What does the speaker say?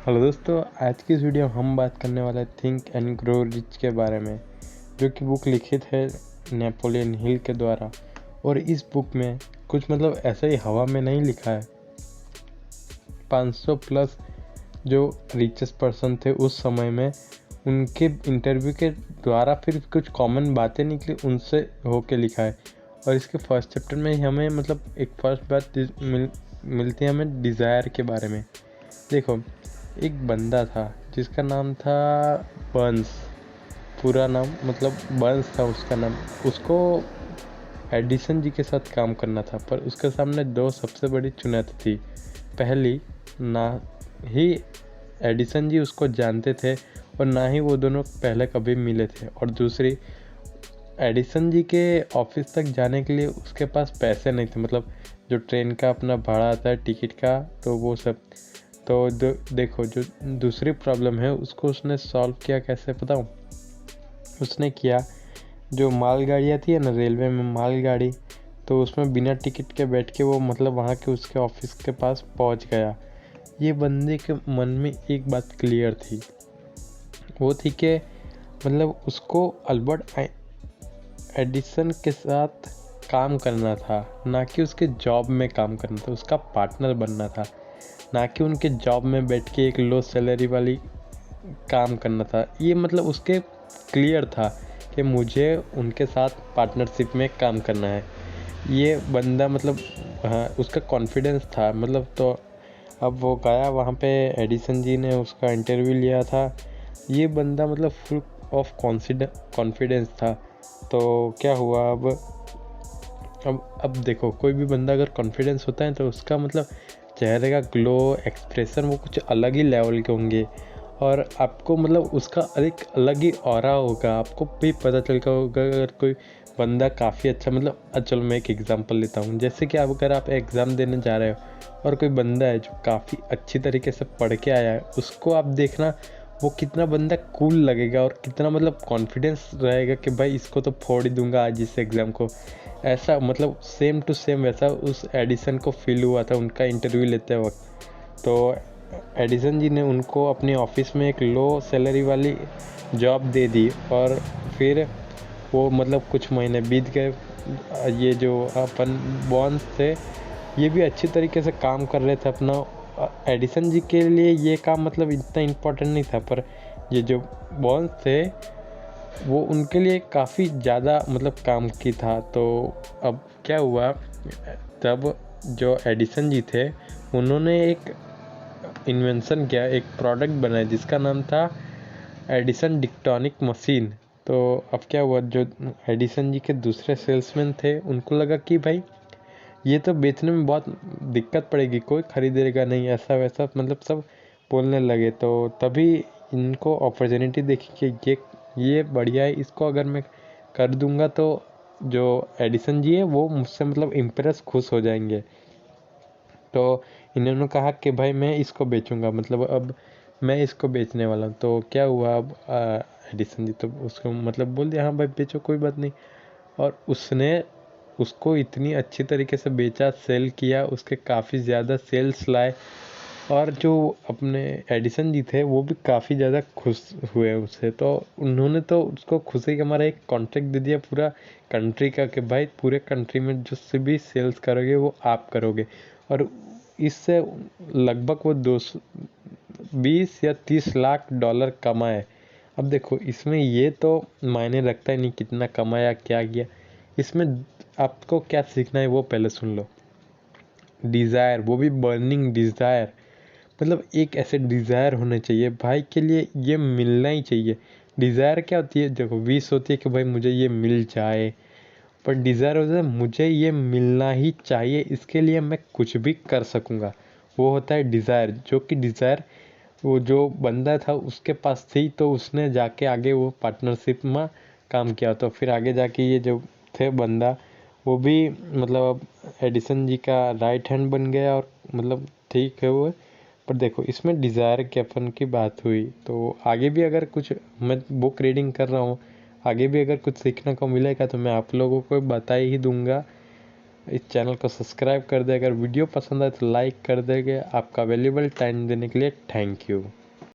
Hello दोस्तों, आज की इस वीडियो में हम बात करने वाले थिंक एंड ग्रो रिच के बारे में, जो कि बुक लिखित है नेपोलियन हिल के द्वारा। और इस बुक में कुछ ऐसा ही हवा में नहीं लिखा है। 500 प्लस जो रिचेस्ट पर्सन थे उस समय में, उनके इंटरव्यू के द्वारा फिर कुछ कॉमन बातें निकली, उनसे होके लिखा है। और इसके फर्स्ट चैप्टर में हमें एक फर्स्ट बात मिलती है हमें डिज़ायर के बारे में। देखो, एक बंदा था जिसका नाम था बर्न्स। पूरा नाम बर्न्स था उसका नाम। उसको एडिसन जी के साथ काम करना था, पर उसके सामने दो सबसे बड़ी चुनौती थी। पहली, ना ही एडिसन जी उसको जानते थे और ना ही वो दोनों पहले कभी मिले थे। और दूसरी, एडिसन जी के ऑफिस तक जाने के लिए उसके पास पैसे नहीं थे, जो ट्रेन का अपना भाड़ा आता है टिकट का, तो वो सब। तो देखो, जो दूसरी प्रॉब्लम है उसको उसने सॉल्व किया कैसे बताऊँ। उसने किया, जो मालगाड़ी आती है ना रेलवे में मालगाड़ी, तो उसमें बिना टिकट के बैठ के वो वहाँ के उसके ऑफिस के पास पहुँच गया। ये बंदे के मन में एक बात क्लियर थी, वो थी कि उसको अल्बर्ट एडिसन के साथ काम करना था, ना कि उसके जॉब में काम करना था। उसका पार्टनर बनना था, ना कि उनके जॉब में बैठ के एक लो सैलरी वाली काम करना था। ये उसके क्लियर था कि मुझे उनके साथ पार्टनरशिप में काम करना है। ये बंदा हाँ, उसका कॉन्फिडेंस था। तो अब वो गया वहाँ पे, एडिसन जी ने उसका इंटरव्यू लिया था। ये बंदा फुल ऑफ कॉन्फिडेंस था। तो क्या हुआ, अब देखो, कोई भी बंदा अगर कॉन्फिडेंस होता है तो उसका चेहरे का ग्लो, एक्सप्रेशन वो कुछ अलग ही लेवल के होंगे। और आपको उसका एक अलग ही ऑरा होगा। आपको भी पता चलेगा होगा अगर कोई बंदा काफ़ी अच्छा चलो मैं एक एग्जांपल लेता हूँ। जैसे कि अगर आप एग्ज़ाम देने जा रहे हो और कोई बंदा है जो काफ़ी अच्छी तरीके से पढ़ के आया है, उसको आप देखना वो कितना बंदा कूल लगेगा और कितना कॉन्फिडेंस रहेगा कि भाई इसको तो फोड़ ही दूंगा आज इस एग्ज़ाम को। ऐसा सेम टू सेम वैसा उस एडिसन को फील हुआ था उनका इंटरव्यू लेते वक्त। तो एडिसन जी ने उनको अपने ऑफिस में एक लो सैलरी वाली जॉब दे दी। और फिर वो कुछ महीने बीत गए। ये जो अपन बॉन्स थे, ये भी अच्छी तरीके से काम कर रहे थे अपना। एडिसन जी के लिए ये काम इतना इम्पोर्टेंट नहीं था, पर ये जो बॉन्स थे वो उनके लिए काफ़ी ज़्यादा काम की था। तो अब क्या हुआ, तब जो एडिसन जी थे उन्होंने एक इन्वेंशन किया, एक प्रोडक्ट बनाया जिसका नाम था एडिसन डिक्टोनिक मशीन। तो अब क्या हुआ, जो एडिसन जी के दूसरे सेल्समैन थे उनको लगा कि भाई ये तो बेचने में बहुत दिक्कत पड़ेगी, कोई खरीदेगा नहीं, ऐसा वैसा सब बोलने लगे। तो तभी इनको अपॉर्चुनिटी देखी कि ये बढ़िया है, इसको अगर मैं कर दूंगा तो जो एडिसन जी है वो मुझसे इम्प्रेस खुश हो जाएंगे। तो इन्होंने कहा कि भाई मैं इसको बेचूंगा, अब मैं इसको बेचने वाला हूँ। तो क्या हुआ, अब एडिसन जी तो उसको बोल दिया हाँ भाई बेचो, कोई बात नहीं। और उसने उसको इतनी अच्छी तरीके से बेचा, सेल किया, उसके काफ़ी ज़्यादा सेल्स लाए। और जो अपने एडिसन जी थे वो भी काफ़ी ज़्यादा खुश हुए उससे। तो उन्होंने तो उसको खुशी का हमारा एक कॉन्ट्रैक्ट दे दिया पूरा कंट्री का, कि भाई पूरे कंट्री में जो से भी सेल्स करोगे वो आप करोगे। और इससे लगभग वो 220 या 30 लाख डॉलर कमाए। अब देखो, इसमें ये तो मायने रखता ही नहीं कितना कमाया क्या किया। इसमें आपको क्या सीखना है वो पहले सुन लो। डिज़ायर, वो भी बर्निंग डिज़ायर। एक ऐसे डिज़ायर होने चाहिए भाई के लिए, ये मिलना ही चाहिए। डिज़ायर क्या होती है, देखो विश होती है कि भाई मुझे ये मिल जाए, पर डिज़ायर होता है मुझे ये मिलना ही चाहिए, इसके लिए मैं कुछ भी कर सकूँगा। वो होता है डिज़ायर। जो कि डिज़ायर वो जो बंदा था उसके पास थी, तो उसने जाके आगे वो पार्टनरशिप में काम किया। तो फिर आगे जाके ये जो थे बंदा, वो भी अब एडिसन जी का राइट हैंड बन गया। और ठीक है वो। पर देखो, इसमें डिज़ायर के अपन की बात हुई, तो आगे भी अगर कुछ मैं बुक रीडिंग कर रहा हूँ, आगे भी अगर कुछ सीखने को मिलेगा तो मैं आप लोगों को बता ही दूंगा। इस चैनल को सब्सक्राइब कर दे। अगर वीडियो पसंद आए तो लाइक कर देंगे। आपका वैल्यूबल टाइम देने के लिए थैंक यू।